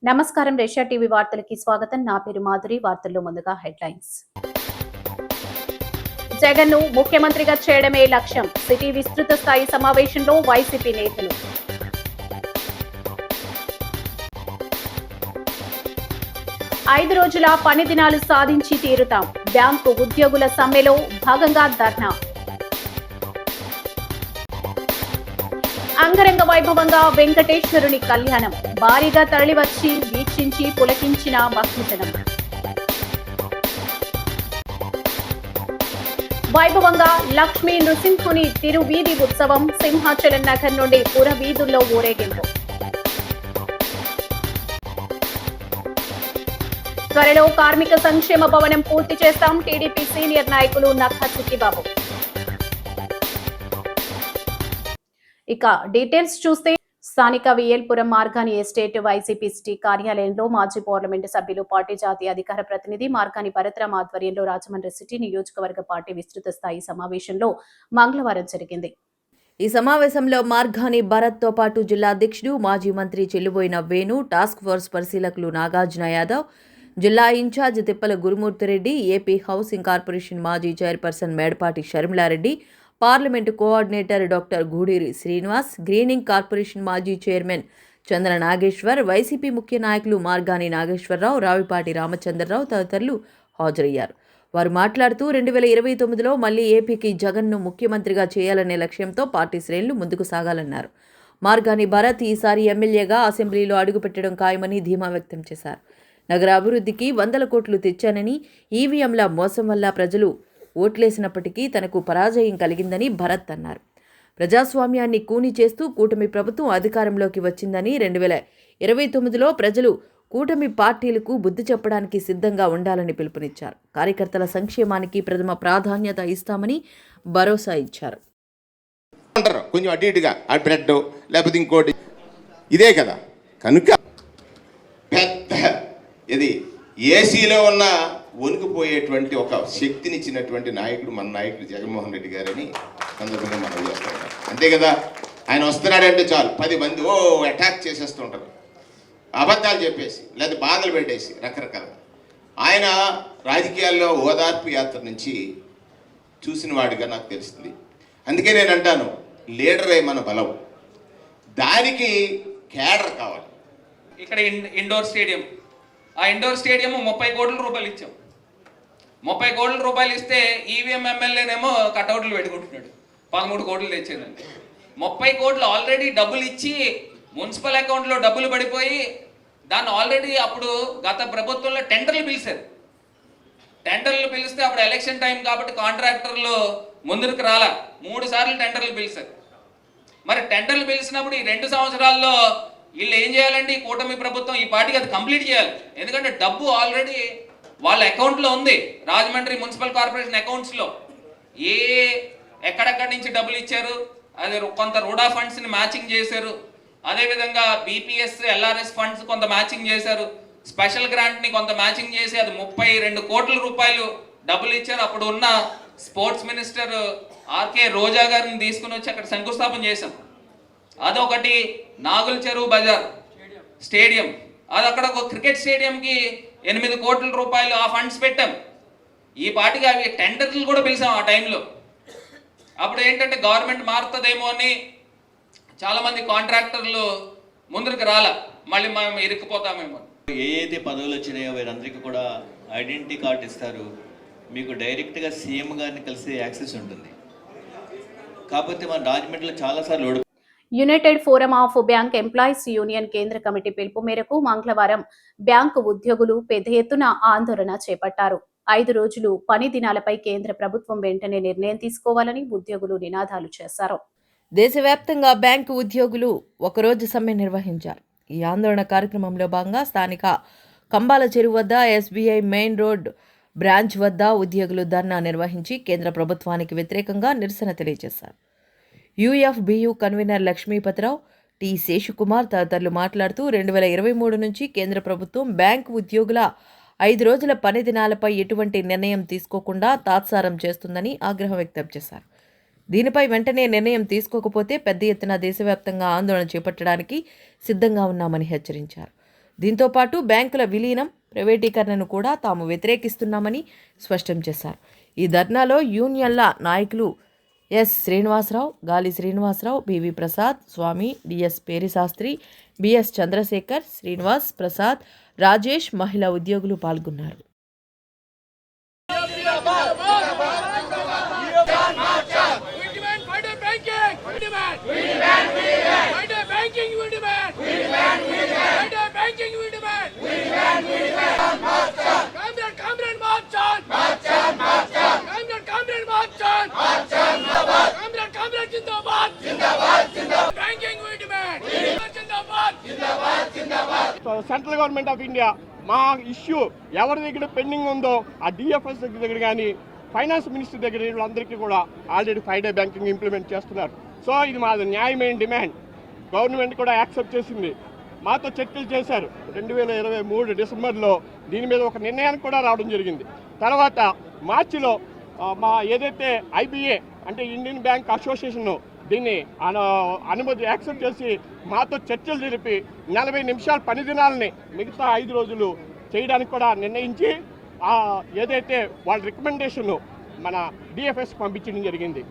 నమస్కారం. Russia TV వార్తలకి స్వాగతం. నా పేరు మాధురి. వార్తల్లో ముందుగా హెడ్లైన్స్. జగన్ను ముఖ్యమంత్రిగా చేయడమే లక్ష్యం. సిటీ విస్తృత స్థాయి సమావేశంలో వైసీపీ నేతలు. ఐదు రోజుల పని దినాలు సాధించి తీరుతాం. బ్యాంకు ఉద్యోగుల సమ్మెలో భాగంగా ధర్నా. అంగరంగ వైభవంగా వెంకటేశ్వరుని కళ్యాణం. భారీగా తరలివచ్చి వీక్షించి పులకించిన భక్తజనం. వైభవంగా లక్ష్మీ నృసింహుని తిరువీధి ఉత్సవం. సింహాచలం నగర్ నుండి పురవీధుల్లో ఊరేగింపు. త్వరలో కార్మిక సంక్షేమ భవనం పూర్తి చేస్తాం. టీడీపీ సీనియర్ నాయకులు నక్కా చిట్టిబాబు. ఇక డీటెయిల్స్ చూస్తే స్థానిక VL Puram Margani estate YCP city కార్యాలయంలో మాజీ పార్లమెంటు సభ్యులు పార్టీ జాతీయ అధికార ప్రతినిధి మార్గాని భరత్రామ్ ఆధ్వర్యంలో రాజమండ్రి సిటీ నియోజకవర్గ పార్టీ విస్తృత స్థాయి సమావేశంలో మంగళవారం జరిగింది. ఈ సమావేశంలో మార్గాని భరత్ తో పాటు జిల్లా అధ్యక్షుడు మాజీ మంత్రి చెల్లుబోయిన వేణు, టాస్క్ ఫోర్స్ పరిశీలకులు నాగార్జున యాదవ్, జిల్లా ఇన్ఛార్జ్ తిప్పల గురుమూర్తిరెడ్డి, ఏపీ హౌసింగ్ కార్పొరేషన్ మాజీ chairperson Medapati Sharmila Reddy, parliament coordinator doctor Guduri Srinivas, greening corporation మాజీ చైర్మన్ చంద్ర నాగేశ్వర్, వైసీపీ ముఖ్య నాయకులు మార్గాని నాగేశ్వరరావు, రావిపాటి రామచంద్రరావు తదితరులు హాజరయ్యారు. వారు మాట్లాడుతూ 2029లో మళ్లీ ఏపీకి జగన్ను ముఖ్యమంత్రిగా చేయాలనే లక్ష్యంతో పార్టీ శ్రేణులు ముందుకు సాగాలన్నారు. మార్గాని భరత్ ఈసారి ఎమ్మెల్యేగా అసెంబ్లీలో అడుగుపెట్టడం ఖాయమని ధీమా వ్యక్తం చేశారు. నగర అభివృద్ధికి 100 కోట్లు తెచ్చానని, ఈవీఎంల మోసం వల్ల ప్రజలు ఓట్లేసినప్పటికీ తనకు పరాజయం కలిగిందని భరత్ అన్నారు. ప్రజాస్వామ్యాన్ని కూని చేస్తూ కూటమి ప్రభుత్వం అధికారంలోకి వచ్చిందని, 2029లో ప్రజలు కూటమి పార్టీలకు బుద్ధి చెప్పడానికి సిద్ధంగా ఉండాలని పిలుపునిచ్చారు. కార్యకర్తల సంక్షేమానికి ప్రథమ ప్రాధాన్యత ఇస్తామని భరోసా ఇచ్చారు. కొంచెం అటు ఇటుగా ఆ బ్రెడ్ లేకపోతే ఇంకోటి ఇదే కదా, కనుక పెద్ద ఇది ఏసీలో ఉన్న వణుకుపోయేటువంటి ఒక శక్తినిచ్చినటువంటి నాయకుడు మన నాయకుడు జగన్మోహన్ రెడ్డి గారని సందర్భంగా మనం చేస్తాం. అంతే కదా, ఆయన వస్తున్నాడంటే చాలు 10 మంది అటాక్ చేసేస్తూ ఉంటారు, అబద్ధాలు చెప్పేసి లేదా బాధలు పెట్టేసి రకరకాల. ఆయన రాజకీయాల్లో ఓదార్పు యాత్ర నుంచి చూసిన వాడిగా నాకు తెలుస్తుంది. అందుకే నేను అంటాను, లీడరే మన బలం, దానికి కేడర్ కావాలి. ఇక్కడ ఇండోర్ స్టేడియం, ఆ ఇండోర్ స్టేడియం 30 కోట్ల రూపాయలు ఇచ్చాం. 30 కోట్ల రూపాయలు ఇస్తే ఈవీఎం ఎమ్మెల్యేనేమో కటౌట్లు పెట్టుకుంటున్నాడు. 13 కోట్లు తెచ్చేదండి. 30 కోట్లు ఆల్రెడీ డబ్బులు ఇచ్చి మున్సిపల్ అకౌంట్లో డబ్బులు పడిపోయి దాన్ని ఆల్రెడీ అప్పుడు గత ప్రభుత్వంలో టెండర్లు పిలిచారు. టెండర్లు పిలిస్తే అప్పుడు ఎలక్షన్ టైం కాబట్టి కాంట్రాక్టర్లు ముందుకు రాలా, 3 సార్లు టెండర్లు పిలిచారు. మరి టెండర్లు పిలిచినప్పుడు ఈ 2 సంవత్సరాల్లో వీళ్ళు ఏం చేయాలండి, ఈ కూటమి ప్రభుత్వం ఈ పార్టీకి అది కంప్లీట్ చేయాలి. ఎందుకంటే డబ్బు ఆల్రెడీ వాళ్ళ అకౌంట్లో ఉంది, రాజమండ్రి మున్సిపల్ కార్పొరేషన్ అకౌంట్స్లో. ఎక్కడెక్కడి నుంచి డబ్బులు ఇచ్చారు, అది కొంత రూడా ఫండ్స్ని మ్యాచింగ్ చేశారు, అదేవిధంగా బీపీఎస్ ఎల్ఆర్ఎస్ ఫండ్స్ కొంత మ్యాచింగ్ చేశారు, స్పెషల్ గ్రాంట్ని కొంత మ్యాచింగ్ చేసి అది 32 కోట్ల రూపాయలు డబ్బులు ఇచ్చారు. అప్పుడు ఉన్న స్పోర్ట్స్ మినిస్టర్ ఆర్కే రోజా గారిని తీసుకుని వచ్చి అక్కడ శంకుస్థాపన చేశాం. అదొకటి. నాగుల చెరువు బజార్ స్టేడియం, అది అక్కడ ఒక క్రికెట్ స్టేడియంకి 8 కోట్ల రూపాయలు ఆ ఫండ్స్ పెట్టాం. ఈ పార్టీకి అవి టెండర్లు కూడా పిలిచాం ఆ టైంలో. అప్పుడు ఏంటంటే గవర్నమెంట్ మారుతుందేమో అని చాలామంది కాంట్రాక్టర్లు ముందుకు రాలా, మళ్ళీ మేము ఇరుక్కుపోతామేమో. ఏదైతే పదవులు వచ్చినాయో వీరందరికీ కూడా ఐడెంటిటీ కార్డు ఇస్తారు. మీకు డైరెక్ట్గా సీఎం గారిని కలిసే యాక్సెస్ ఉంటుంది. కాకపోతే మన రాజమండ్రిలో చాలాసార్లు United forum of bank employees union కేంద్ర కమిటీ పిలుపు మేరకు మంగళవారం బ్యాంకు ఉద్యోగులు పెద్ద ఎత్తున ఆందోళన చేపట్టారు. 5 రోజులు పని దినాలపై కేంద్ర ప్రభుత్వం వెంటనే నిర్ణయం తీసుకోవాలని ఉద్యోగులు నినాదాలు చేశారు. దేశవ్యాప్తంగా బ్యాంకు ఉద్యోగులు ఒకరోజు సమ్మె నిర్వహించారు. ఈ ఆందోళన కార్యక్రమంలో భాగంగా స్థానిక కంబాల చెరువు వద్ద ఎస్బీఐ మెయిన్ రోడ్ బ్రాంచ్ వద్ద ఉద్యోగులు ధర్నా నిర్వహించి కేంద్ర ప్రభుత్వానికి వ్యతిరేకంగా నిరసన తెలియజేశారు. యూఎఫ్బియు కన్వీనర్ లక్ష్మీపతిరావు, టి శేషకుమార్ తదితరులు మాట్లాడుతూ 2023 నుంచి కేంద్ర ప్రభుత్వం బ్యాంకు ఉద్యోగుల 5 రోజుల పని దినాలపై ఎటువంటి నిర్ణయం తీసుకోకుండా తాత్సారం చేస్తుందని ఆగ్రహం వ్యక్తం చేశారు. దీనిపై వెంటనే నిర్ణయం తీసుకోకపోతే పెద్ద ఎత్తున దేశవ్యాప్తంగా ఆందోళన చేపట్టడానికి సిద్ధంగా ఉన్నామని హెచ్చరించారు. దీంతో పాటు బ్యాంకుల విలీనం, ప్రైవేటీకరణను కూడా తాము వ్యతిరేకిస్తున్నామని స్పష్టం చేశారు. ఈ ధర్నాలో యూనియన్ల నాయకులు ఎస్ శ్రీనివాసరావు, గాలి శ్రీనివాసరావు, బివి ప్రసాద్, స్వామి, డిఎస్ పేరిశాస్త్రి, బిఎస్ చంద్రశేఖర్, శ్రీనివాస్, ప్రసాద్, రాజేష్, మహిళా ఉద్యోగులు పాల్గొన్నారు. సెంట్రల్ గవర్నమెంట్ ఆఫ్ ఇండియా మా ఇష్యూ ఎవరి దగ్గర పెండింగ్ ఉందో ఆ డిఎఫ్ఎస్ దగ్గర కానీ ఫైనాన్స్ మినిస్టర్ దగ్గర వీళ్ళందరికీ కూడా ఆల్రెడీ 5 డే బ్యాంకింగ్ ఇంప్లిమెంట్ చేస్తున్నారు. సో ఇది మాది న్యాయమైన డిమాండ్. గవర్నమెంట్ కూడా యాక్సెప్ట్ చేసింది, మాతో చర్చలు చేశారు. 2023 డిసెంబర్లో దీని మీద ఒక నిర్ణయానికి కూడా రావడం జరిగింది. తర్వాత మార్చిలో మా ఏదైతే ఐబిఏ అంటే ఇండియన్ బ్యాంక్ అసోసియేషన్ దీన్ని అనుమతి యాక్సెప్ట్ చేసి మాతో చర్చలు జరిపి 40 నిమిషాల పని దినాలని మిగతా 5 రోజులు చేయడానికి కూడా నిర్ణయించి ఏదైతే వాళ్ళ రికమెండేషన్ మన డిఎఫ్ఎస్ పంపించడం జరిగింది.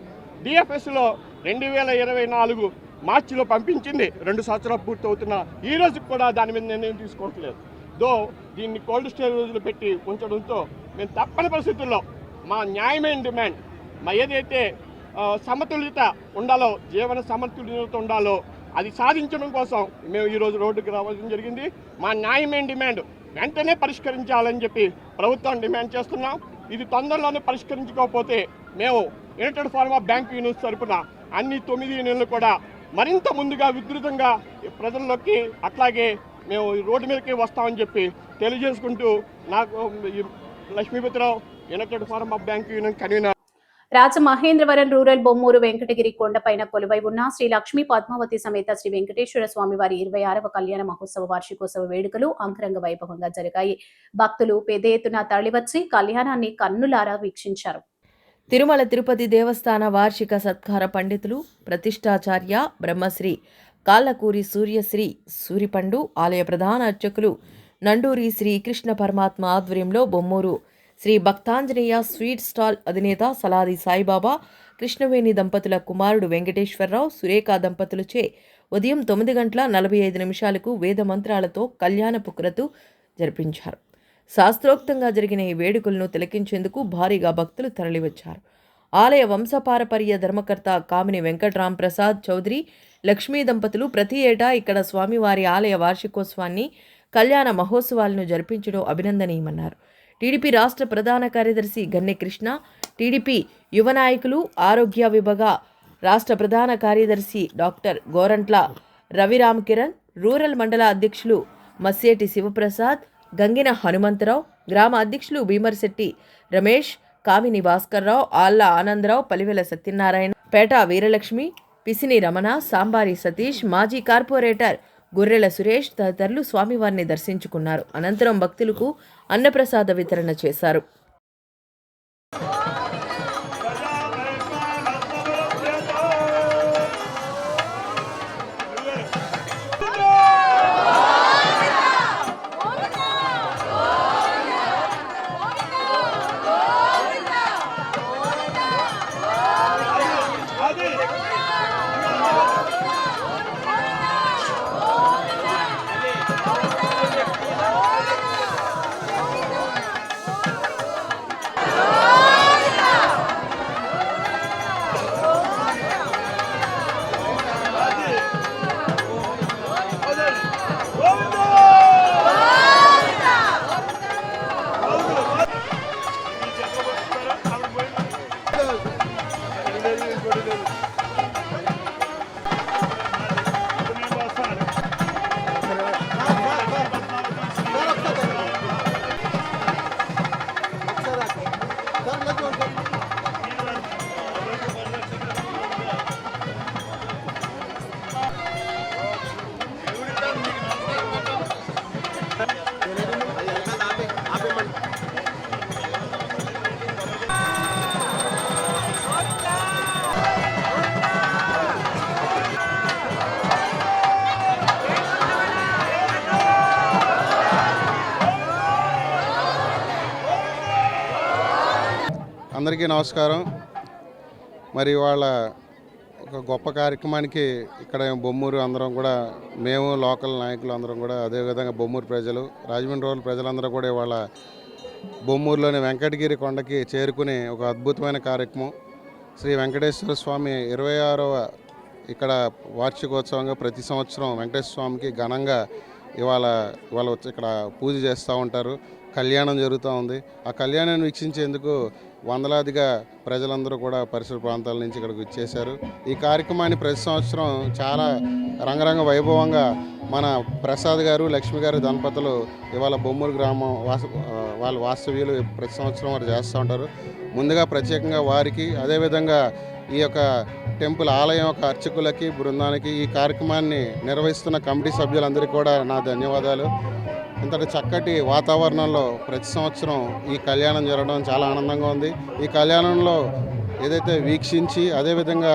డిఎఫ్ఎస్లో 2024 మార్చిలో పంపించింది. 2 సంవత్సరాలు పూర్తవుతున్న ఈ రోజుకి కూడా దాని మీద నిర్ణయం తీసుకోవట్లేదు. దీన్ని కోల్డ్ స్టోరేజ్లో పెట్టి ఉంచడంతో మేము తప్పని పరిస్థితుల్లో మా న్యాయమైన డిమాండ్, మా ఏదైతే సమతుల్యత ఉండాలో, జీవన సమతుల్యత ఉండాలో అది సాధించడం కోసం మేము ఈరోజు రోడ్డుకి రావాల్సి జరిగింది. మా న్యాయమైన డిమాండ్ వెంటనే పరిష్కరించాలని చెప్పి ప్రభుత్వం డిమాండ్ చేస్తున్నాం. ఇది తొందరలోనే పరిష్కరించకపోతే మేము United forum of bank unions తరపున అన్ని 9 యూనియన్లు కూడా మరింత ముందుగా విస్తృతంగా ప్రజల్లోకి అట్లాగే మేము రోడ్డు మీదకి వస్తామని చెప్పి తెలియజేసుకుంటూ నాకు Lakshmipathi Rao, United forum of bank union convener. Rajamahendravaram rural Bommuru Venkatagiri కొండపైన కొలువై ఉన్న శ్రీ లక్ష్మీ పద్మావతి సమేత శ్రీ వెంకటేశ్వర స్వామి వారి 26వ కళ్యాణ మహోత్సవ వార్షికోత్సవ వేడుకలు అంగరంగ వైభవంగా జరిగాయి. భక్తులు పెద్ద ఎత్తున తరలివచ్చి కళ్యాణాన్ని కన్నులారా వీక్షించారు. తిరుమల తిరుపతి దేవస్థాన వార్షిక సత్కార పండితులు ప్రతిష్టాచార్య బ్రహ్మశ్రీ కాళ్ళకూరి సూర్యశ్రీ సూరిపండు ఆలయ ప్రధాన అర్చకులు నండూరి శ్రీ కృష్ణ పరమాత్మ ఆధ్వర్యంలో బొమ్మూరు శ్రీ భక్తాంజనేయ స్వీట్ స్టాల్ అధినేత సలాది సాయిబాబా, కృష్ణవేణి దంపతుల కుమారుడు వెంకటేశ్వరరావు, సురేఖ దంపతులచే ఉదయం 9:45 వేద మంత్రాలతో కళ్యాణపు క్రతు జరిపించారు. శాస్త్రోక్తంగా జరిగిన ఈ వేడుకలను తిలకించేందుకు భారీగా భక్తులు తరలివచ్చారు. ఆలయ వంశపారపర్య ధర్మకర్త కామిని వెంకట్రాం ప్రసాద్ చౌదరి, లక్ష్మీ దంపతులు ప్రతి ఏటా ఇక్కడ స్వామివారి ఆలయ వార్షికోత్సవాన్ని, కళ్యాణ మహోత్సవాలను జరిపించడం అభినందనీయమన్నారు. టీడీపీ రాష్ట్ర ప్రధాన కార్యదర్శి గన్నె కృష్ణ, టీడీపీ యువ నాయకులు, ఆరోగ్య విభాగ రాష్ట్ర ప్రధాన కార్యదర్శి డాక్టర్ గోరంట్ల రవిరామకిరణ్, రూరల్ మండల అధ్యక్షులు మస్సేటి శివప్రసాద్, గంగిన హనుమంతరావు, గ్రామ అధ్యక్షులు భీమర్శెట్టి రమేష్, కామిని భాస్కర్రావు, ఆళ్ల ఆనందరావు, పలివెల సత్యనారాయణ, పేట వీరలక్ష్మి, పిసిని రమణ, సాంబారి సతీష్, మాజీ కార్పొరేటర్ గొర్రెల సురేష్ తదితరులు స్వామివారిని దర్శించుకున్నారు. అనంతరం భక్తులకు అన్నప్రసాద వితరణ చేశారు. అందరికీ నమస్కారం. మరి ఇవాళ ఒక గొప్ప కార్యక్రమానికి ఇక్కడ బొమ్మూరు అందరం కూడా, మేము లోకల్ నాయకులు అందరం కూడా, అదేవిధంగా బొమ్మూరు ప్రజలు, రాజమండ్రి రోడ్ల ప్రజలందరూ కూడా ఇవాళ బొమ్మూరులోని వెంకటగిరి కొండకి చేరుకుని ఒక అద్భుతమైన కార్యక్రమం శ్రీ వెంకటేశ్వర స్వామి 26వ ఇక్కడ వార్షికోత్సవంగా ప్రతి సంవత్సరం వెంకటేశ్వర స్వామికి ఘనంగా ఇవాళ వచ్చి ఇక్కడ పూజ చేస్తూ ఉంటారు. కళ్యాణం జరుగుతూ ఉంది. ఆ కళ్యాణాన్ని వీక్షించేందుకు వందలాదిగా ప్రజలందరూ కూడా పరిసర ప్రాంతాల నుంచి ఇక్కడికి వచ్చేసారు. ఈ కార్యక్రమాన్ని ప్రతి సంవత్సరం చాలా రంగరంగ వైభవంగా మన ప్రసాద్ గారు, లక్ష్మి గారు దంపతులు ఇవాళ బొమ్మూరు గ్రామం వాళ్ళ వాస్తవ్యులు ప్రతి సంవత్సరం వారు చేస్తూ ఉంటారు. ముందుగా ప్రత్యేకంగా వారికి, అదేవిధంగా ఈ యొక్క టెంపుల్ ఆలయం యొక్క అర్చకులకి, బృందానికి, ఈ కార్యక్రమాన్ని నిర్వహిస్తున్న కమిటీ సభ్యులందరికీ కూడా నా ధన్యవాదాలు. ఇంతటి చక్కటి వాతావరణంలో ప్రతి సంవత్సరం ఈ కళ్యాణం జరగడం చాలా ఆనందంగా ఉంది. ఈ కళ్యాణంలో ఏదైతే వీక్షించి, అదేవిధంగా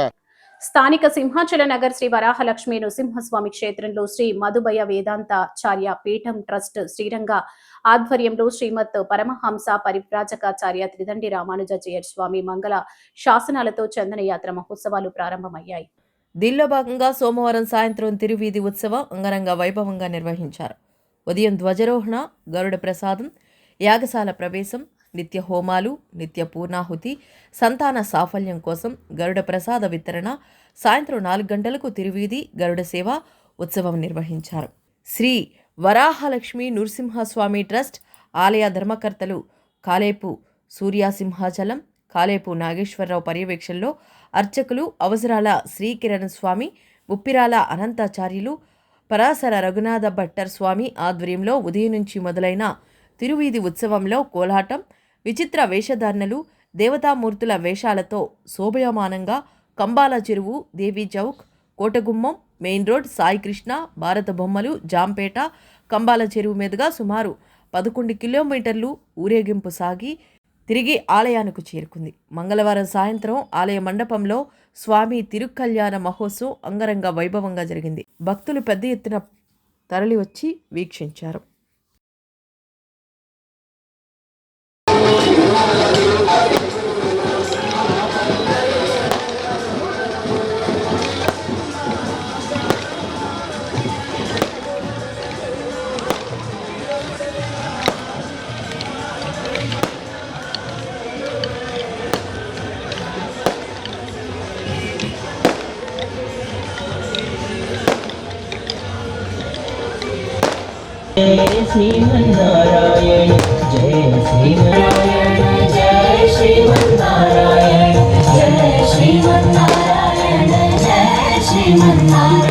స్థానిక సింహాచల నగర్ శ్రీ వరాహలక్ష్మి నృసింహస్వామి క్షేత్రంలో శ్రీ మధుబయ వేదాంతాచార్య పీఠం ట్రస్ట్ శ్రీరంగ ఆధ్వర్యంలో శ్రీమత్ పరమహంస పరివ్రాజకాచార్య త్రిదండి రామానుజాచార్య స్వామి మంగళ శాసనాలతో చందనయాత్ర మహోత్సవాలు ప్రారంభమయ్యాయి. దీనిలో భాగంగా సోమవారం సాయంత్రం తిరువీధి ఉత్సవం అంగరంగ వైభవంగా నిర్వహించారు. ఉదయం ధ్వజారోహణ, గరుడ ప్రసాదం, యాగశాల ప్రవేశం, నిత్య హోమాలు, నిత్య పూర్ణాహుతి, సంతాన సాఫల్యం కోసం గరుడ ప్రసాద వితరణ, సాయంత్రం 4 గంటలకు తిరువీధి గరుడ సేవ ఉత్సవం నిర్వహించారు. శ్రీ వరాహలక్ష్మి నృసింహస్వామి ట్రస్ట్ ఆలయ ధర్మకర్తలు కాలేపు సూర్యాసింహాచలం, కాలేపు నాగేశ్వరరావు పర్యవేక్షణలో అర్చకులు అవసరాల శ్రీకిరణ్ స్వామి, ఉప్పిరాల అనంతాచార్యులు, పరాశర రఘునాథ భట్టర్ స్వామి ఆధ్వర్యంలో ఉదయం నుంచి మొదలైన తిరువీధి ఉత్సవంలో కోలాటం, విచిత్ర వేషధారణలు, దేవతామూర్తుల వేషాలతో శోభయమానంగా కంబాల చెరువు, దేవీ చౌక్, కోటగుమ్మం, మెయిన్ రోడ్, సాయికృష్ణ, భారత బొమ్మలు, జాంపేట, కంబాల చెరువు మీదుగా సుమారు 11 కిలోమీటర్లు ఊరేగింపు సాగి తిరిగి ఆలయానికి చేరుకుంది. మంగళవారం సాయంత్రం ఆలయ మండపంలో స్వామి తిరుకల్యాణ మహోత్సవం అంగరంగ వైభవంగా జరిగింది. భక్తులు పెద్ద ఎత్తున తరలివచ్చి వీక్షించారు. जय श्रीमन्नारायण जय श्रीमन्नारायण जय श्रीमन्नारायण जय श्रीमन्नारायण जय श्रीमन्नारायण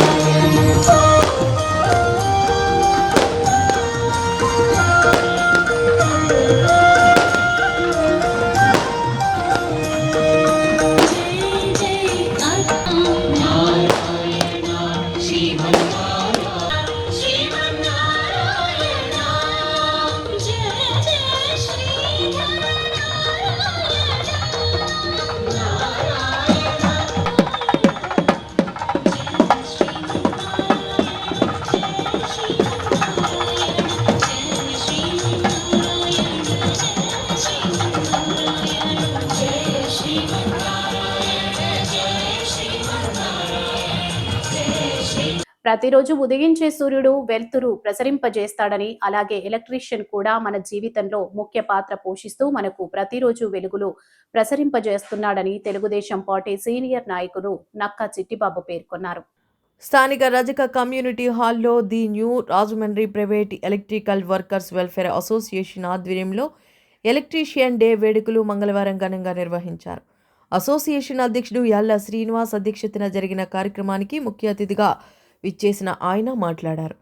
ప్రతిరోజు ఉదయించే సూర్యుడు వెలుతురు ప్రసరింపజేస్తాడని, అలాగే ఎలక్ట్రీషియన్ కూడా మన జీవితంలో ముఖ్య పాత్ర పోషిస్తూ మనకు ప్రతిరోజు వెలుగులు ప్రసరింపజేస్తున్నాడని తెలుగుదేశం పార్టీ సీనియర్ నాయకులు నక్కా చిట్టిబాబు పేర్కొన్నారు. స్థానిక రజక కమ్యూనిటీ హాల్లో the new Rajahmundry private electrical workers welfare association ఆధ్వర్యంలో ఎలక్ట్రీషియన్ డే వేడుకలు మంగళవారం ఘనంగా నిర్వహించారు. అసోసియేషన్ అధ్యక్షుడు యాళ్ల శ్రీనివాస్ అధ్యక్షతన జరిగిన కార్యక్రమానికి ముఖ్య అతిథిగా విచ్చేసిన ఆయన మాట్లాడారు.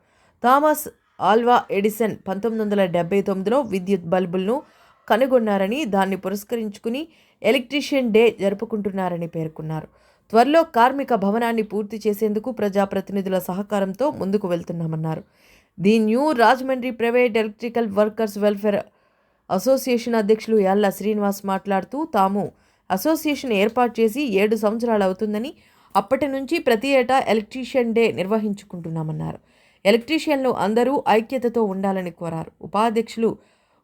థామస్ ఆల్వా ఎడిసన్ 1979లో విద్యుత్ బల్బులను కనుగొన్నారని, దాన్ని పురస్కరించుకుని ఎలక్ట్రీషియన్ డే జరుపుకుంటున్నారని పేర్కొన్నారు. త్వరలో కార్మిక భవనాన్ని పూర్తి చేసేందుకు ప్రజాప్రతినిధుల సహకారంతో ముందుకు వెళ్తున్నామన్నారు. The new Rajahmundry private electrical workers welfare association అధ్యక్షులు యాళ్ల శ్రీనివాస్ మాట్లాడుతూ, తాము అసోసియేషన్ ఏర్పాటు చేసి 7 సంవత్సరాలు అవుతుందని, అప్పటి నుంచి ప్రతి ఏటా ఎలక్ట్రీషియన్ డే నిర్వహించుకుంటున్నామన్నారు. ఎలక్ట్రీషియన్లు అందరూ ఐక్యతతో ఉండాలని కోరారు. ఉపాధ్యక్షులు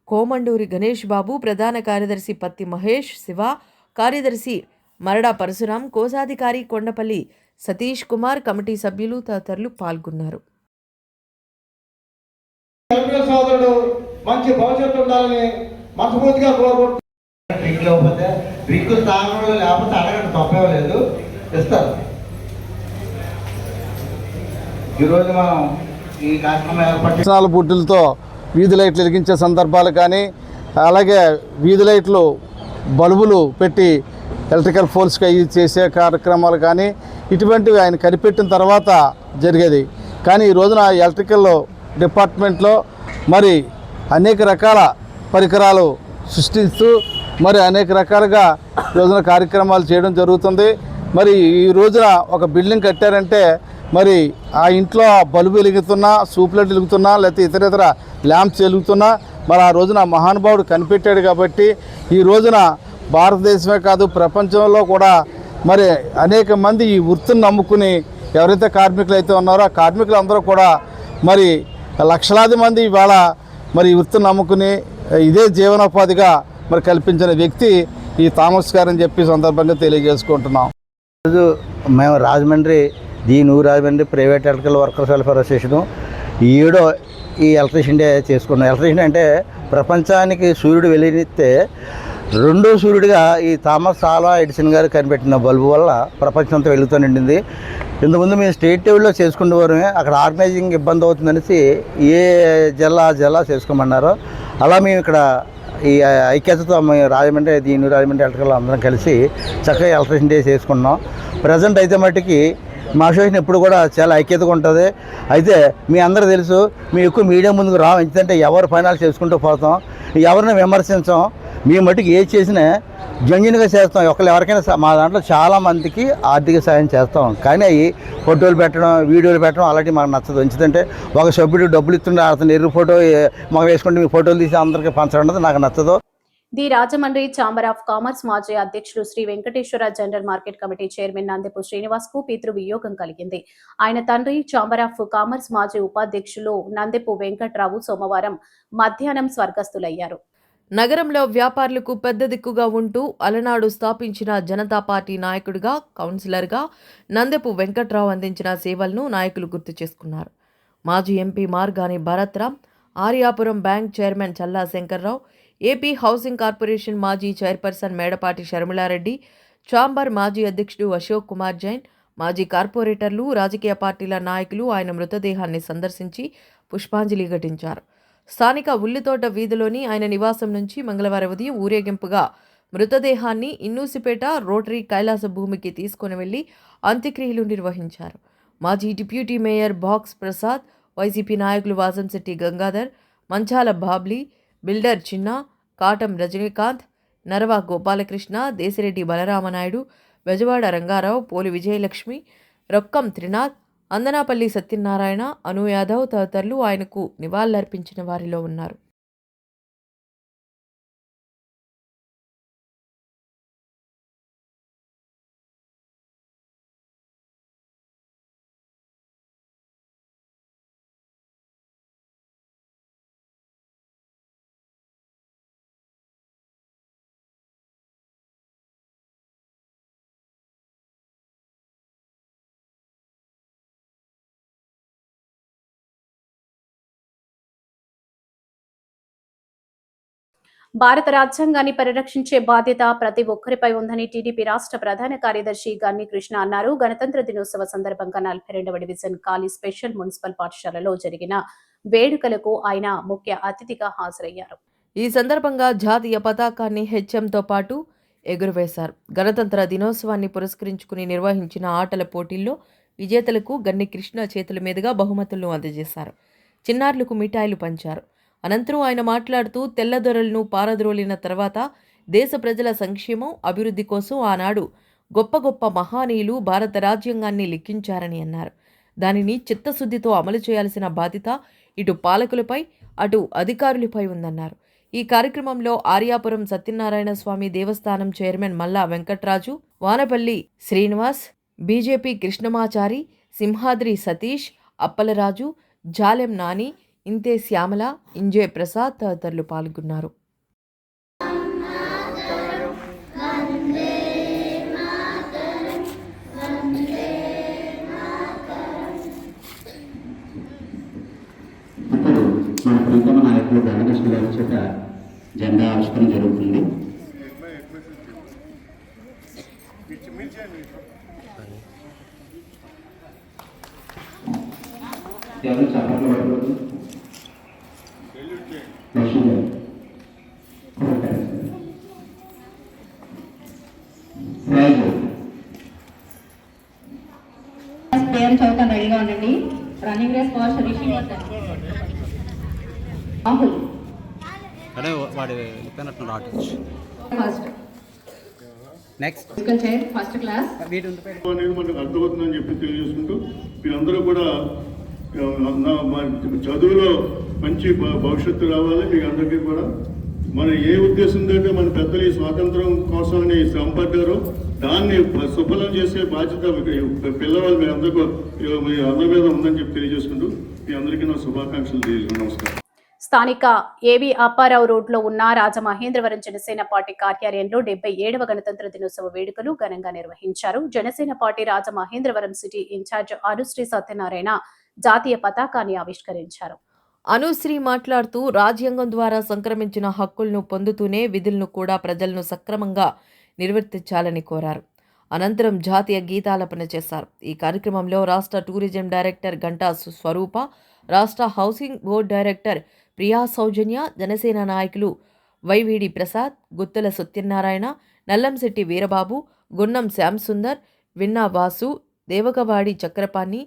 కోమండూరి గణేష్ బాబు, ప్రధాన కార్యదర్శి పత్తి మహేష్, శివ, కార్యదర్శి మరడా పరశురాం, కోశాధికారి కొండపల్లి సతీష్ కుమార్, కమిటీ సభ్యులు తదితరులు పాల్గొన్నారు. సోదరుడు మంచి భవిష్యత్తు ఉండాలని మనస్ఫూర్తిగా కోరుకుంటున్నాను. డ్రింక్ లేకపోతే డ్రింక్ తాగడంలో లేకపోతే అడగడం తప్పలేదు, ఇస్తారు. ఈరోజు మనం ఈ కార్యక్రమం ఏర్పాటు బుడ్డులతో వీధి లైట్లు వెలిగించే సందర్భాలు కానీ, అలాగే వీధి లైట్లు బల్బులు పెట్టి ఎలక్ట్రికల్ పోల్స్కి అయ్యి చేసే కార్యక్రమాలు కానీ ఇటువంటివి ఆయన కనిపెట్టిన తర్వాత జరిగేది. కానీ ఈ రోజున ఎలక్ట్రికల్ డిపార్ట్మెంట్లో మరి అనేక రకాల పరికరాలు సృష్టిస్తూ మరి అనేక రకాలుగా ఈ రోజున కార్యక్రమాలు చేయడం జరుగుతుంది. మరి ఈ రోజున ఒక బిల్డింగ్ కట్టారంటే మరి ఆ ఇంట్లో బల్బు వెలుగుతున్నా, సూప్లెట్ వెలుగుతున్నా, లేకపోతే ఇతర ల్యాంప్స్ వెలుగుతున్నా మరి ఆ రోజున మహానుభావుడు కనిపెట్టాడు. కాబట్టి ఈ రోజున భారతదేశమే కాదు ప్రపంచంలో కూడా మరి అనేక మంది ఈ వృత్తిని నమ్ముకుని ఎవరైతే కార్మికులు అయితే ఉన్నారో ఆ కార్మికులు అందరూ కూడా మరి లక్షలాది మంది ఇవాళ మరి ఈ వృత్తిని నమ్ముకుని ఇదే జీవనోపాధిగా మరి కల్పించిన వ్యక్తి ఈ థామస్ గారు అని చెప్పి సందర్భంగా తెలియజేసుకుంటున్నాం. ఈరోజు మేము Rajahmundry Rajahmundry private electrical workers welfare association ఈ ఎలక్ట్రిషియన్ డే చేసుకున్నాం. ఎలక్ట్రిషియన్ అంటే ప్రపంచానికి సూర్యుడు వెలిగితే రెండో సూర్యుడిగా ఈ థామస్ ఆల్వా ఎడిసన్ గారు కనిపెట్టిన బల్బు వల్ల ప్రపంచం అంతా వెలుగుతూ నిండింది. ఇంతకుముందు మేము స్టేట్ లెవెల్లో చేసుకునేవారు, అక్కడ ఆర్గనైజింగ్ ఇబ్బంది అవుతుందనేసి ఏ జిల్లా చేసుకోమన్నారో అలా మేము ఇక్కడ ఈ ఐక్యతతో మేము రాజమండ్రి ఎలక్ట్రికల్ అందరం కలిసి చక్కగా ఎలక్ట్రిషియన్ డే చేసుకున్నాం. ప్రజెంట్ అయితే మట్టుకి మా అసోసియేషన్ ఎప్పుడు కూడా చాలా ఐక్యతగా ఉంటుంది. అయితే మీ అందరూ తెలుసు, మేము ఎక్కువ మీడియా ముందుకు రాము. ఎందుకంటే ఎవరు ఫైనాన్స్ చేసుకుంటూ పోతాం, ఎవరిని విమర్శించాం. మేము మట్టుకు ఏది చేసినా జెన్యున్గా చేస్తాం. ఎవరికైనా మా దాంట్లో చాలామందికి ఆర్థిక సాయం చేస్తాం. కానీ అవి ఫోటోలు పెట్టడం, వీడియోలు పెట్టడం అలాంటివి మాకు నచ్చదు. ఎందుకంటే ఒక సభ్యుడు డబ్బులు ఇస్తుంటే అతను ఎర్ర ఫోటో మాకు వేసుకుంటే మీ ఫోటోలు తీసి అందరికీ పంచడం నాకు నచ్చదు. The Rajahmundry chamber of commerce మాజీ అధ్యక్షులు Shri Venkateswara general market committee chairman Nandepu Srinivas కు పితృ వియోగం కలిగింది. ఆయన తండ్రి ఛాంబర్ ఆఫ్ కామర్స్ మాజీ ఉపాధ్యక్షులు నందెపు వెంకట్రావు సోమవారం మధ్యాహ్నం స్వర్గస్థులయ్యారు. నగరంలో వ్యాపారులకు పెద్ద దిక్కుగా ఉంటూ అలనాడు స్థాపించిన జనతా పార్టీ నాయకుడిగా, కౌన్సిలర్గా నందెపు వెంకట్రావు అందించిన సేవలను నాయకులు గుర్తు చేసుకున్నారు. మాజీ MP Margani Bharatram, Aryapuram bank chairman Challa Shankar Rao, AP housing corporation మాజీ చైర్పర్సన్ మేడపాటి షర్మిలారెడ్డి, ఛాంబర్ మాజీ అధ్యక్షుడు అశోక్ కుమార్ జైన్, మాజీ కార్పొరేటర్లు, రాజకీయ పార్టీల నాయకులు ఆయన మృతదేహాన్ని సందర్శించి పుష్పాంజలి ఘటించారు. స్థానిక ఉల్లితోట వీధిలోని ఆయన నివాసం నుంచి మంగళవారం ఉదయం ఊరేగింపుగా మృతదేహాన్ని ఇన్నూసిపేట రోటరీ కైలాస భూమికి తీసుకుని వెళ్లి అంత్యక్రియలు నిర్వహించారు. మాజీ deputy mayor box Prasad, YCP నాయకులు వాసంశెట్టి గంగాధర్, మంచాల బాబ్లీ, బిల్డర్ చిన్న, కాటం రజనీకాంత్, నరవ గోపాలకృష్ణ, దేశిరెడ్డి బలరామనాయుడు, బెజవాడ రంగారావు, పోలి విజయలక్ష్మి, రొక్కం త్రినాథ్, అందనాపల్లి సత్యనారాయణ, అను యాదవ్ తదితరులు ఆయనకు నివాళులర్పించిన వారిలో ఉన్నారు. భారత రాజ్యాంగాన్ని పరిరక్షించే బాధ్యత ప్రతి ఒక్కరిపై ఉందని టీడీపీ రాష్ట్ర ప్రధాన కార్యదర్శి గన్ని కృష్ణ అన్నారు. గణతంత్ర దినోత్సవ సందర్భంగా 42వ డివిజన్ కాళీ స్పెషల్ మున్సిపల్ పాఠశాలలో జరిగిన వేడుకలకు ఆయన ముఖ్య అతిథిగా హాజరయ్యారు. ఈ సందర్భంగా జాతీయ పతాకాన్ని హెచ్ఎంతో పాటు ఎగురవేశారు. గణతంత్ర దినోత్సవాన్ని పురస్కరించుకుని నిర్వహించిన ఆటల పోటీల్లో విజేతలకు గన్ని కృష్ణ చేతుల మీదుగా బహుమతులను అందజేశారు. చిన్నారులకు మిఠాయిలు పంచారు. అనంతరం ఆయన మాట్లాడుతూ తెల్లదొరలను పారద్రోలిన తర్వాత దేశ ప్రజల సంక్షేమం, అభివృద్ధి కోసం ఆనాడు గొప్ప గొప్ప మహానీయులు భారత రాజ్యాంగాన్ని లిఖించారని అన్నారు. దానిని చిత్తశుద్ధితో అమలు చేయాల్సిన బాధ్యత ఇటు పాలకులపై, అటు అధికారులపై ఉందన్నారు. ఈ కార్యక్రమంలో ఆర్యాపురం సత్యనారాయణ స్వామి దేవస్థానం చైర్మన్ మల్లా వెంకట్రాజు, వానపల్లి శ్రీనివాస్, బీజేపీ కృష్ణమాచారి, సింహాద్రి సతీష్, అప్పలరాజు, జాలెం నాని, ఇంతే శ్యామల, ఇంజే ప్రసాద్ తదితరులు పాల్గొన్నారు. మన ప్రీతమ నాయకులు ధనకృష్ణ గారి చేత జెండా ఆవిష్కరణ జరుగుతుంది. ఎవరు చప్పట్లు పడకూడదు. పేరు చదువుతాను, రెడీగా ఉండండి. Running race for Rishi Rahul. First next chair first class అనేది మనకు అర్థమవుతుందని చెప్పి తెలియజేసుకుంటూ మీరందరూ కూడా చదువులో మంచి భవిష్యత్తు రావాలి. మీకు అందరికీ కూడా మన ఏ ఉద్దేశంతో అయితే మన పెద్దలు ఈ స్వాతంత్రం కోసమని శ్రమపడ్డారో దాన్ని సుఫలం చేసే బాధ్యత పిల్లవాళ్ళు మీ అందరి మీద ఉందని చెప్పి తెలియజేసుకుంటూ మీ అందరికీ నా శుభాకాంక్షలు తెలియజేసుకుంటూ నమస్కారం. స్థానిక ఏవి అప్పారావు రోడ్లో ఉన్న రాజమహేంద్రవరం జనసేన పార్టీ కార్యాలయంలో 77వ గణతంత్ర దినోత్సవ వేడుకలు ఘనంగా నిర్వహించారు. Janasena party Rajamahendravaram city in-charge Anushri Satyanarayana జాతీయ పతాకాన్ని ఆవిష్కరించారు. అనుశ్రీ మాట్లాడుతూ రాజ్యాంగం ద్వారా సంక్రమించిన హక్కులను పొందుతూనే విధులను కూడా ప్రజలను సక్రమంగా నిర్వర్తించాలని కోరారు. అనంతరం జాతీయ గీతాలపన చేశారు. ఈ కార్యక్రమంలో రాష్ట్ర టూరిజం డైరెక్టర్ గంటా స్వరూప, రాష్ట్ర హౌసింగ్ బోర్డు డైరెక్టర్ ప్రియా సౌజన్య, జనసేన నాయకులు వైవిడి ప్రసాద్, గుత్తల సత్యనారాయణ, నల్లంశెట్టి వీరబాబు, గున్నం శ్యాంసుందర్, విన్నా వాసు, దేవగవాడి చక్రపాణి,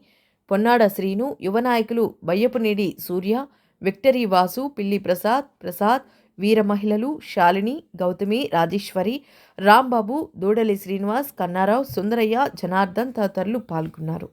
పొన్నాడ శ్రీను, యువ నాయకులు బయ్యపునేడి సూర్య, విక్టరీ వాసు, పిల్లి ప్రసాద్, వీర మహిళలు శాలిని, గౌతమి, రాజేశ్వరి, రాంబాబు, దూడలి శ్రీనివాస్, కన్నారావు, సుందరయ్య, జనార్దన్ తదితరులు పాల్గొన్నారు.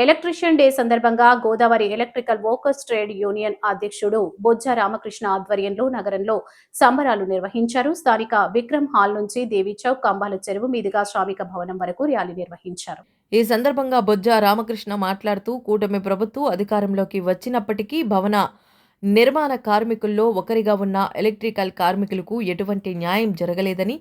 ఎలక్ట్రీషియన్ డే సందర్భంగా Godavari electrical workers trade union అధ్యక్షుడు బొజ్జ రామకృష్ణ ఆధ్వర్యంలో నగరంలో సంబరాలు నిర్వహించారు. స్థానిక విక్రమ్ హాల్ నుంచి దేవి చౌక్, కంబాల చెరువు మీదుగా శ్రామిక భవనం వరకు ర్యాలీ నిర్వహించారు. ఈ సందర్భంగా బొజ్జ రామకృష్ణ మాట్లాడుతూ కూటమి ప్రభుత్వం అధికారంలోకి వచ్చినప్పటికీ భవన నిర్మాణ కార్మికుల్లో ఒకరిగా ఉన్న ఎలక్ట్రికల్ కార్మికులకు ఎటువంటి న్యాయం జరగలేదని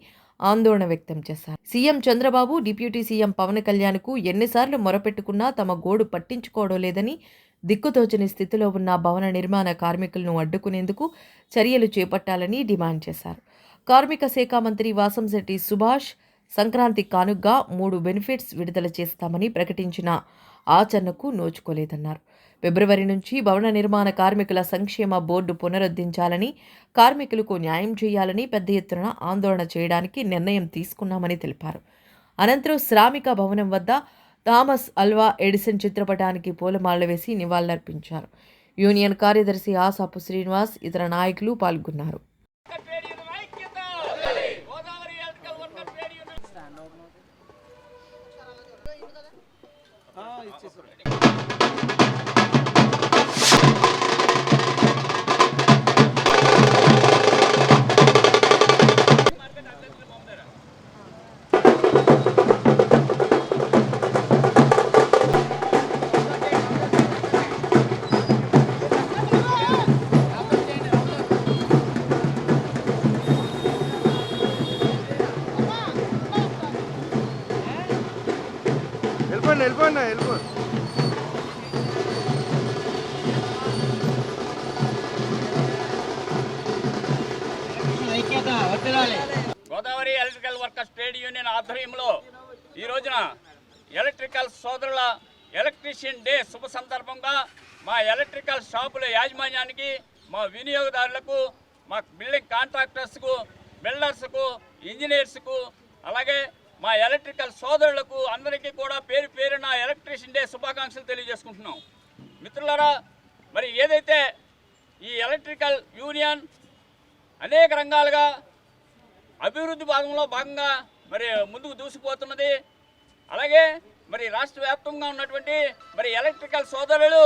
ఆందోళన వ్యక్తం చేశారు. CM Chandrababu, deputy CM Pawan కళ్యాణ్కు ఎన్నిసార్లు మొరపెట్టుకున్నా తమ గోడు పట్టించుకోవడం లేదని, దిక్కుతోచని స్థితిలో ఉన్న భవన నిర్మాణ కార్మికులను అడ్డుకునేందుకు చర్యలు చేపట్టాలని డిమాండ్ చేశారు. కార్మిక శాఖ మంత్రి వాసంశెట్టి సుభాష్ సంక్రాంతి కానుగ్గా 3 బెనిఫిట్స్ విడుదల చేస్తామని ప్రకటించిన ఆచరణకు నోచుకోలేదన్నారు. ఫిబ్రవరి నుంచి భవన నిర్మాణ కార్మికుల సంక్షేమ బోర్డు పునరుద్ధరించాలని, కార్మికులకు న్యాయం చేయాలని పెద్ద ఎత్తున ఆందోళన చేయడానికి నిర్ణయం తీసుకున్నామని తెలిపారు. అనంతరం శ్రామిక భవనం వద్ద థామస్ అల్వా ఎడిసన్ చిత్రపటానికి పూలమాలలు వేసి నివాళులర్పించారు. యూనియన్ కార్యదర్శి ఆసాపు శ్రీనివాస్, ఇతర నాయకులు పాల్గొన్నారు. Godavari electrical workers trade union ఆధ్వర్యంలో ఈ రోజున ఎలక్ట్రికల్ సోదరుల ఎలక్ట్రీషియన్ డే శుభ సందర్భంగా మా ఎలక్ట్రికల్ షాపుల యాజమాన్యానికి, మా వినియోగదారులకు, మా బిల్డింగ్ కాంట్రాక్టర్స్కు, బిల్డర్స్కు, ఇంజనీర్స్కు, అలాగే మా ఎలక్ట్రికల్ సోదరులకు అందరికీ కూడా పేరు పేరున ఎలక్ట్రీషియన్ డే శుభాకాంక్షలు తెలియజేసుకుంటున్నాం. మిత్రులారా, మరి ఏదైతే ఈ ఎలక్ట్రికల్ యూనియన్ అనేక రంగాలుగా అభివృద్ధి భాగంగా మరి ముందుకు దూసుకుపోతున్నది. అలాగే మరి రాష్ట్ర వ్యాప్తంగా ఉన్నటువంటి మరి ఎలక్ట్రికల్ సోదరులు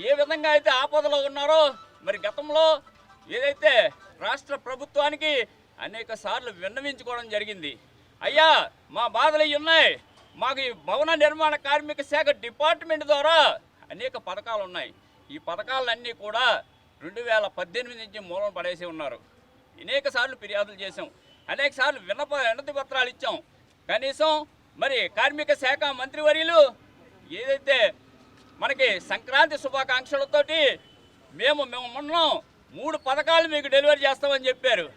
ఏ విధంగా అయితే ఆపదలో ఉన్నారో మరి గతంలో ఏదైతే రాష్ట్ర ప్రభుత్వానికి అనేక సార్లు విన్నవించుకోవడం జరిగింది. అయ్యా, మా బాధలు ఇవి ఉన్నాయి, మాకు ఈ భవన నిర్మాణ కార్మిక శాఖ డిపార్ట్మెంట్ ద్వారా అనేక పథకాలు ఉన్నాయి. ఈ పథకాలన్నీ కూడా 2018 నుంచి మూలం పడేసి ఉన్నారు. అనేక సార్లు ఫిర్యాదులు చేసాం, అనేక సార్లు వినతి పత్రాలు ఇచ్చాం. కనీసం మరి కార్మిక శాఖ మంత్రివర్యులు ఏదైతే మనకి సంక్రాంతి శుభాకాంక్షలతోటి మేము మొన్న 3 పథకాలు మీకు డెలివరీ చేస్తామని చెప్పారు.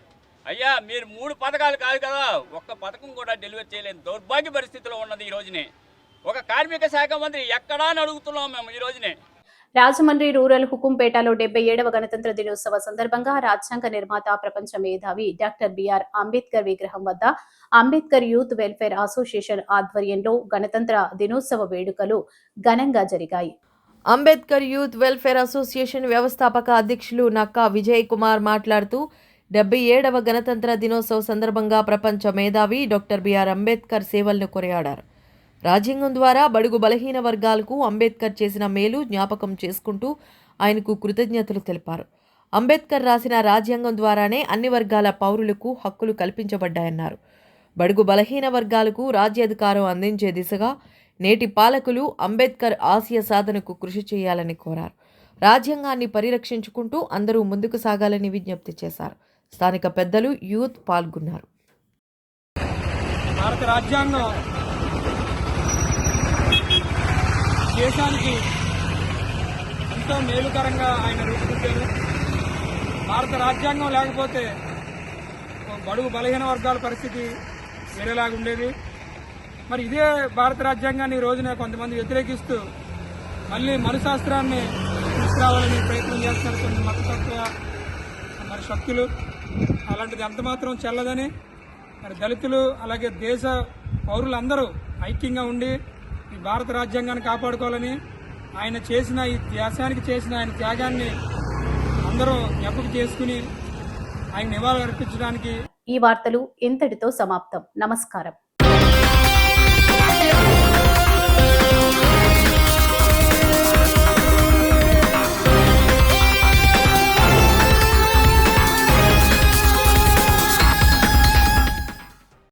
అయ్యా, మీరు 3 పథకాలు కాదు కదా, ఒక్క పథకం కూడా డెలివరీ చేయలేని దౌర్భాగ్య పరిస్థితిలో ఉన్నది ఈ రోజునే. ఒక కార్మిక శాఖ మంత్రి ఎక్కడా అని అడుగుతున్నాం మేము ఈ రోజునే. రాజమండ్రి రూరల్ హుకుంపేటలో 77వ గణతంత్ర దినోత్సవ సందర్భంగా రాజ్యాంగ నిర్మాత, ప్రపంచ మేధావి డాక్టర్ బిఆర్ అంబేద్కర్ విగ్రహం వద్ద అంబేద్కర్ యూత్ వెల్ఫేర్ అసోసియేషన్ ఆధ్వర్యంలో గణతంత్ర దినోత్సవ వేడుకలు ఘనంగా జరిగాయి. అంబేద్కర్ యూత్ వెల్ఫేర్ అసోసియేషన్ వ్యవస్థాపక అధ్యక్షులు నక్కా విజయ్ కుమార్ మాట్లాడుతూ 77వ గణతంత్ర దినోత్సవ సందర్భంగా ప్రపంచ మేధావి డాక్టర్ బిఆర్ అంబేద్కర్ సేవలను కొనియాడారు. రాజ్యాంగం ద్వారా బడుగు బలహీన వర్గాలకు అంబేద్కర్ చేసిన మేలు జ్ఞాపకం చేసుకుంటూ ఆయనకు కృతజ్ఞతలు తెలిపారు. అంబేద్కర్ రాసిన రాజ్యాంగం ద్వారానే అన్ని వర్గాల పౌరులకు హక్కులు కల్పించబడ్డాయన్నారు. బడుగు బలహీన వర్గాలకు రాజ్యాధికారం అందించే దిశగా నేటి పాలకులు అంబేద్కర్ ఆశయ సాధనకు కృషి చేయాలని కోరారు. రాజ్యాంగాన్ని పరిరక్షించుకుంటూ అందరూ ముందుకు సాగాలని విజ్ఞప్తి చేశారు. స్థానిక పెద్దలు, యూత్ పాల్గొన్నారు. భారత రాజ్యాంగం దేశానికి ఎంతో మేలుకరంగా ఆయన రూపుదిద్దారు. భారత రాజ్యాంగం లేకపోతే బడుగు బలహీన వర్గాల పరిస్థితి వేరేలాగా ఉండేది. మరి ఇదే భారత రాజ్యాంగాన్ని ఈ రోజున కొంతమంది వ్యతిరేకిస్తూ మళ్ళీ మనుశాస్త్రాన్ని తీసుకురావాలని ప్రయత్నం చేస్తున్నారు కొన్ని మతతత్వ మరి శక్తులు. అలాంటిది ఎంతమాత్రం చెల్లదని మరి దళితులు అలాగే దేశ పౌరులందరూ ఐక్యంగా ఉండి ఈ భారత రాజ్యాంగాన్ని కాపాడుకోవాలని, ఆయన చేసిన ఈ దేశానికి చేసిన ఆయన త్యాగాన్ని అందరూ జ్ఞాపకం చేసుకుని ఆయన నివాళులు అర్పించడానికి. ఈ వార్తలు ఇంతటితో సమాప్తం. నమస్కారం.